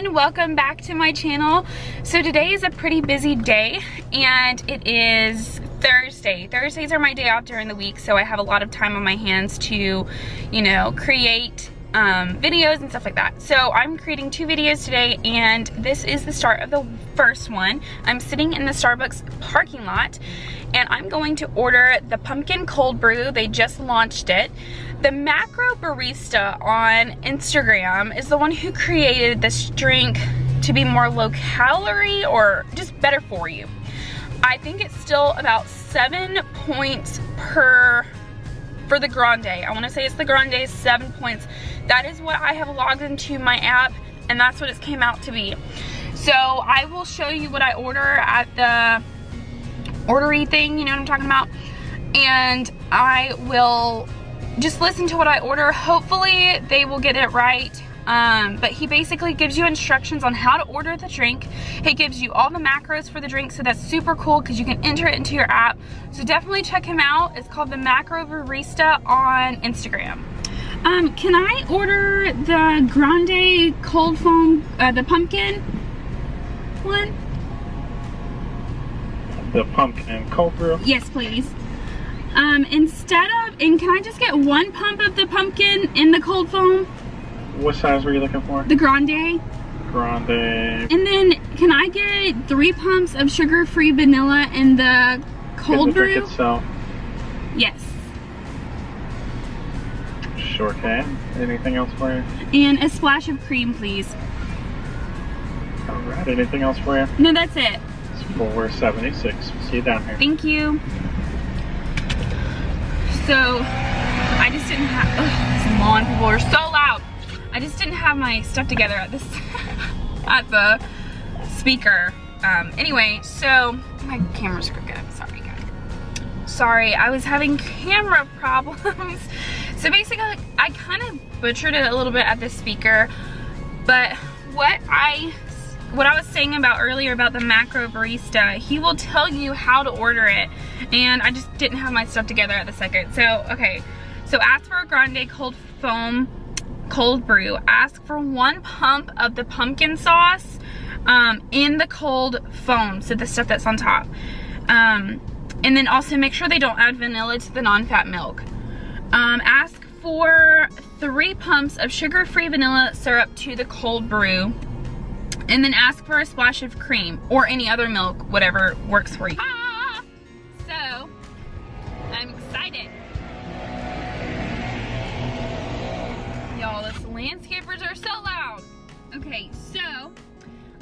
everyone, welcome back to my channel. So today is a pretty busy day and it is Thursday. Thursdays are my day off during the week, so I have a lot of time on my hands to, you know, create videos and stuff like that. So I'm creating 2 videos today and this is the start of the first one. I'm sitting in the Starbucks parking lot and I'm going to order the pumpkin cold brew. They just launched it. The macro barista on Instagram is the one who created this drink to be more low calorie or just better for you. I think it's still about 7 points for the grande. I want to say it's the grande, 7 points. That is what I have logged into my app and that's what it came out to be. So I will show you what I order at the ordery thing, you know what I'm talking about? And I will just listen to what I order. Hopefully they will get it right. But he basically gives you instructions on how to order the drink. He gives you all the macros for the drink, so that's super cool because you can enter it into your app. So definitely check him out. It's called the Macro Barista on Instagram. Can I order the grande cold foam, the pumpkin one? The pumpkin cold brew? Yes, please. Instead of, and can I just get 1 pump of the pumpkin in the cold foam? What size were you looking for? The grande. Grande. And then can I get 3 pumps of sugar-free vanilla in the cold brew? Drink itself? Yes. Sure can. Anything else for you? And a splash of cream, please. Alright, anything else for you? No, that's it. It's $4.76. See you down here. Thank you. So, I just didn't have, these lawn people are so loud. I just didn't have my stuff together at this, at the speaker. Anyway, so, my camera's crooked, I'm sorry guys. Sorry, I was having camera problems. So basically, I kind of butchered it a little bit at the speaker, but what I was saying about earlier about the macro barista, he will tell you how to order it, and I just didn't have my stuff together at the second. So, okay, so ask for a grande cold foam cold brew. Ask for 1 pump of the pumpkin sauce in the cold foam, so the stuff that's on top. And then also make sure they don't add vanilla to the non-fat milk. Ask for 3 pumps of sugar-free vanilla syrup to the cold brew. And then ask for a splash of cream or any other milk, whatever works for you. Ah! So, I'm excited. Y'all, those landscapers are so loud. Okay, so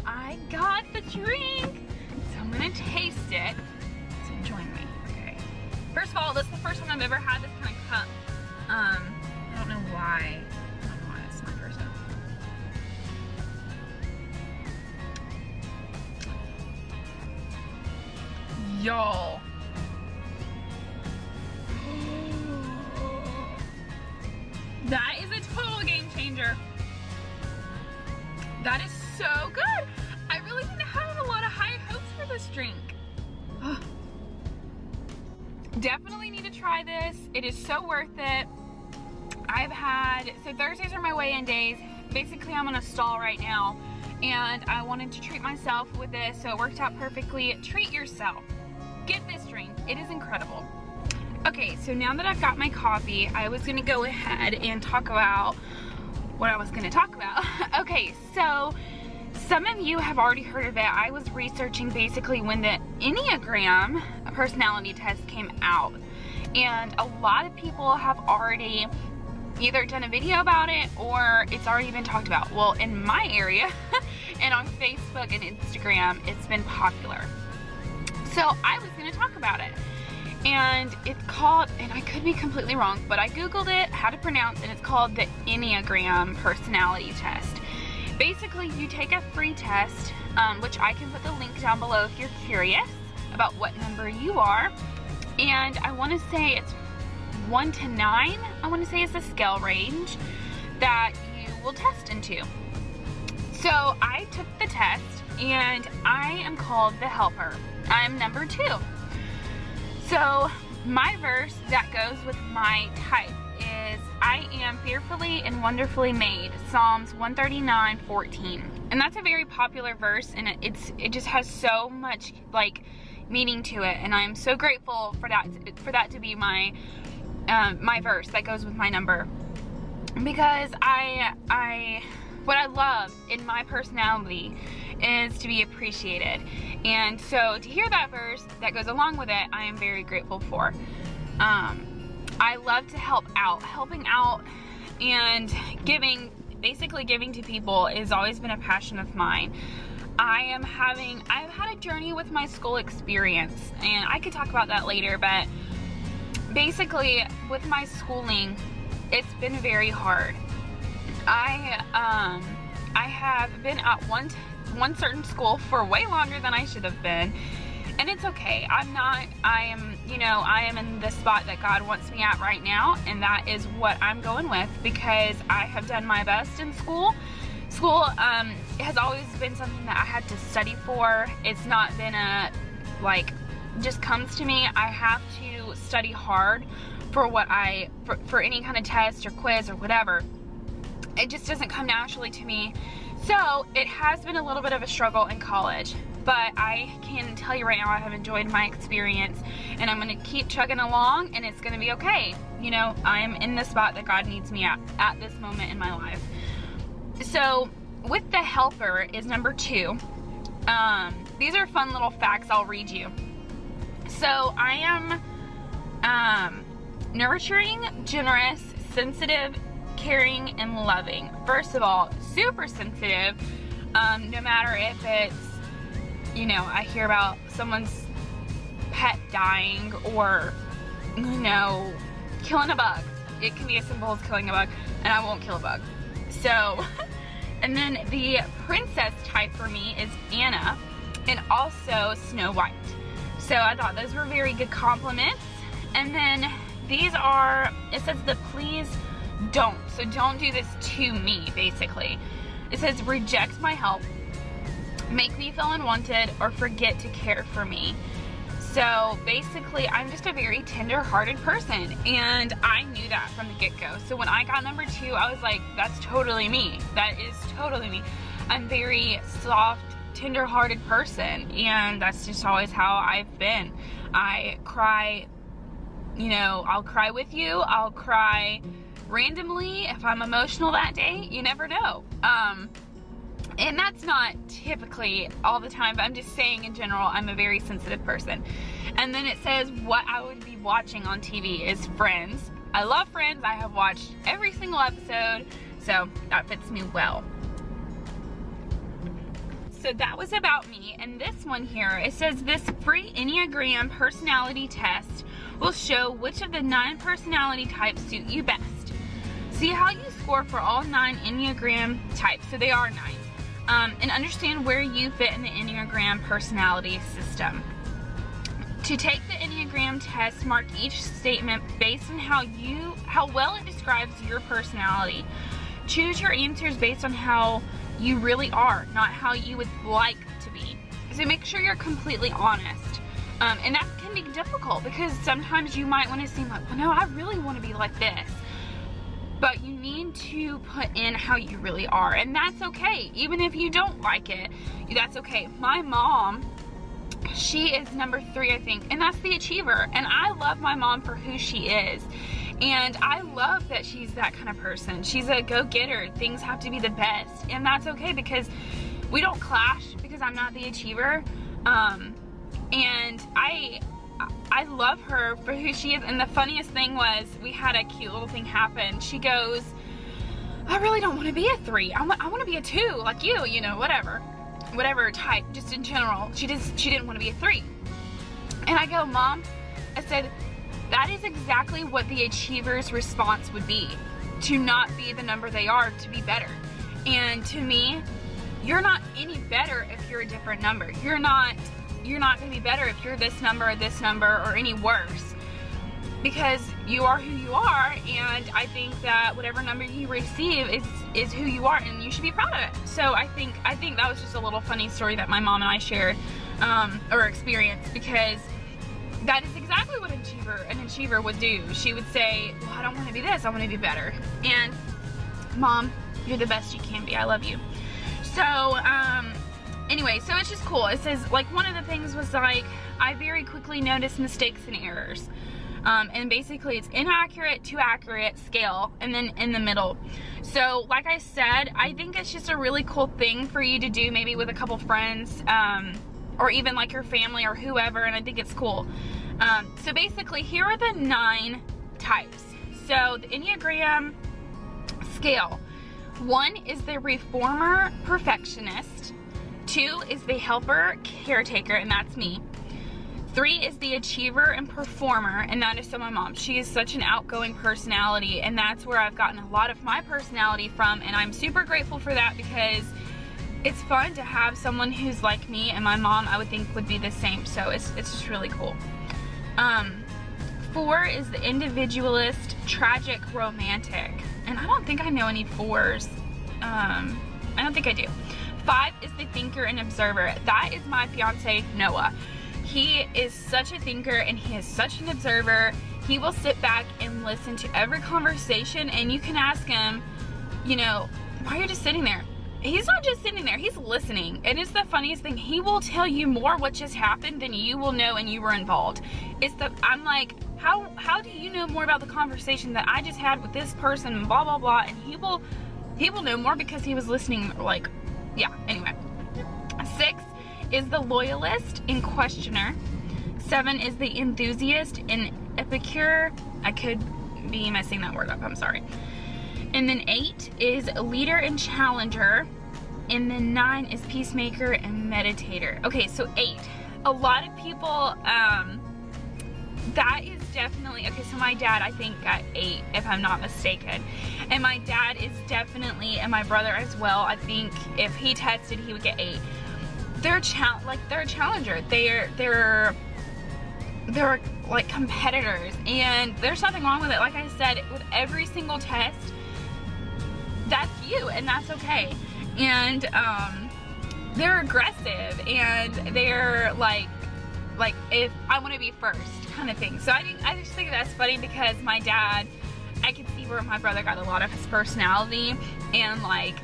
I got the drink. So I'm gonna taste it. So join me, okay. First of all, this is the first time I've ever had this kind of cup. I don't know why. I don't know why that's my first time. Y'all. That is a total game changer. That is so good. I really didn't have a lot of high hopes for this drink. Oh. Definitely need to try this. It is so worth it. So Thursdays are my weigh-in days. Basically, I'm on a stall right now, and I wanted to treat myself with this, so it worked out perfectly. Treat yourself. Get this drink. It is incredible. Okay, so now that I've got my coffee, I was gonna go ahead and talk about what I was gonna talk about. Okay, so some of you have already heard of it. I was researching basically when the Enneagram personality test came out, and a lot of people have already either done a video about it or it's already been talked about. Well, in my area and on Facebook and Instagram, it's been popular. So I was gonna talk about it. And it's called, and I could be completely wrong, but I Googled it, how to pronounce, and it's called the Enneagram personality test. Basically, you take a free test, which I can put the link down below if you're curious about what number you are. And I wanna say it's 1 to 9, I wanna say is the scale range that you will test into. So I took the test, and I am called the helper. I'm number 2. So my verse that goes with my type is, I am fearfully and wonderfully made, Psalms 139:14. And that's a very popular verse, and it just has so much like meaning to it, and I am so grateful for that to be my my verse that goes with my number, because what I love in my personality is to be appreciated. And so to hear that verse that goes along with it, I am very grateful for. I love to help out. Helping out and basically giving to people has always been a passion of mine. I've had a journey with my school experience, and I could talk about that later, but basically with my schooling, it's been very hard. I have been at one certain school for way longer than I should have been, and it's okay. I am in the spot that God wants me at right now, and that is what I'm going with, because I have done my best in school. School has always been something that I had to study for. It's not been just comes to me. I have to study hard for for any kind of test or quiz or whatever. It just doesn't come naturally to me. So it has been a little bit of a struggle in college, but I can tell you right now, I have enjoyed my experience, and I'm going to keep chugging along, and it's going to be okay. You know, I'm in the spot that God needs me at this moment in my life. So with the helper is number 2. These are fun little facts I'll read you. So I am nurturing, generous, sensitive, caring, and loving. First of all, super sensitive. No matter if it's, I hear about someone's pet dying, or, killing a bug. It can be as simple as killing a bug, and I won't kill a bug. So, and then the princess type for me is Anna, and also Snow White. So I thought those were very good compliments. And then it says the please don't. So don't do this to me, basically. It says reject my help, make me feel unwanted, or forget to care for me. So basically, I'm just a very tender-hearted person, and I knew that from the get-go. So when I got number 2, I was like, that's totally me. That is totally me. I'm very soft, tender-hearted person, and that's just always how I've been. I cry, I'll cry with you. I'll cry randomly if I'm emotional that day. You never know. And that's not typically all the time, but I'm just saying in general, I'm a very sensitive person. And then it says what I would be watching on TV is Friends. I love Friends. I have watched every single episode, so that fits me well. So that was about me. And this one here, it says this free Enneagram personality test will show which of the 9 personality types suit you best. See how you score for all 9 Enneagram types, so they are 9. And understand where you fit in the Enneagram personality system. To take the Enneagram test, mark each statement based on how well it describes your personality. Choose your answers based on how you really are, not how you would like to be. So make sure you're completely honest. And that can be difficult, because sometimes you might want to seem like, well, no, I really want to be like this. But you need to put in how you really are, and that's okay. Even if you don't like it, that's okay. My mom, she is number 3, I think, and that's the achiever. And I love my mom for who she is. And I love that she's that kind of person. She's a go-getter. Things have to be the best. And that's okay, because we don't clash because I'm not the achiever. And I love her for who she is. And the funniest thing was, we had a cute little thing happen. She goes, I really don't want to be a 3. I want to be a 2, like you, whatever type, just in general. She didn't want to be a 3. And I go, Mom, I said, that is exactly what the achiever's response would be. To not be the number they are, to be better. And to me, you're not any better if you're a different number. You're not going to be better if you're this number, or any worse, because you are who you are. And I think that whatever number you receive is who you are, and you should be proud of it. So I think that was just a little funny story that my mom and I shared, or experienced, because that is exactly what an achiever would do. She would say, well, I don't want to be this, I want to be better. And Mom, you're the best you can be, I love you. So, anyway, so it's just cool. It says, like, one of the things was like, I very quickly notice mistakes and errors. And basically it's inaccurate to accurate scale, and then in the middle. So like I said, I think it's just a really cool thing for you to do, maybe with a couple friends, or even like your family or whoever, and I think it's cool. So basically here are the 9 types. So the Enneagram scale. 1 is the reformer perfectionist. 2 is the helper caretaker, and that's me. 3 is the achiever and performer, and that is so my mom. She is such an outgoing personality, and that's where I've gotten a lot of my personality from, and I'm super grateful for that because it's fun to have someone who's like me, and my mom I would think would be the same, so it's just really cool. 4 is the individualist, tragic, romantic, and I don't think I know any 4s. I don't think I do. 5 is the thinker and observer. That is my fiance, Noah. He is such a thinker and he is such an observer. He will sit back and listen to every conversation, and you can ask him, you know, why are you just sitting there? He's not just sitting there, he's listening. And it's the funniest thing. He will tell you more what just happened than you will know, and you were involved. I'm like, how do you know more about the conversation that I just had with this person and blah, blah, blah. And he will know more because he was listening, like, yeah, anyway. 6 is the loyalist and questioner. 7 is the enthusiast and epicure. I could be messing that word up, I'm sorry. And then 8 is leader and challenger. And then 9 is peacemaker and meditator. Okay, so 8. A lot of people, that is definitely, okay, so my dad I think got 8 if I'm not mistaken. And my dad is definitely, and my brother as well, I think if he tested he would get 8. They're a challenger. They're like competitors, and there's nothing wrong with it. Like I said, with every single test, that's you, and that's okay. And they're aggressive, and they're like if I want to be first kind of thing. So I just think that's funny because my dad, I can see where my brother got a lot of his personality, and like,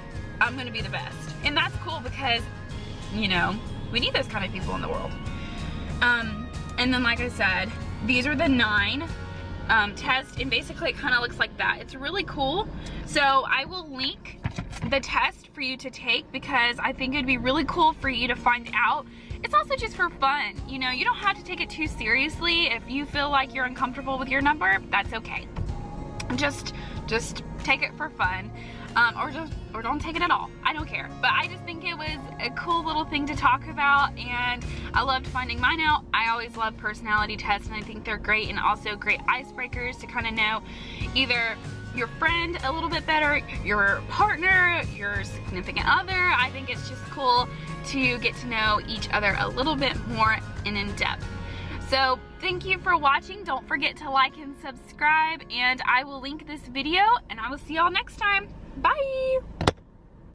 I'm gonna be the best, and that's cool because, you know, we need those kind of people in the world. And then like I said, these are the 9 tests, and basically it kind of looks like that. It's really cool. So I will link the test for you to take because I think it'd be really cool for you to find out. It's also just for fun, you know, you don't have to take it too seriously. If you feel like you're uncomfortable with your number, that's okay. Just take it for fun. Or don't take it at all. I don't care. But I just think it was a cool little thing to talk about, and I loved finding mine out. I always love personality tests, and I think they're great, and also great icebreakers to kind of know either your friend a little bit better, your partner, your significant other. I think it's just cool to get to know each other a little bit more and in depth. So thank you for watching. Don't forget to like and subscribe, and I will link this video, and I will see y'all next time. Bye!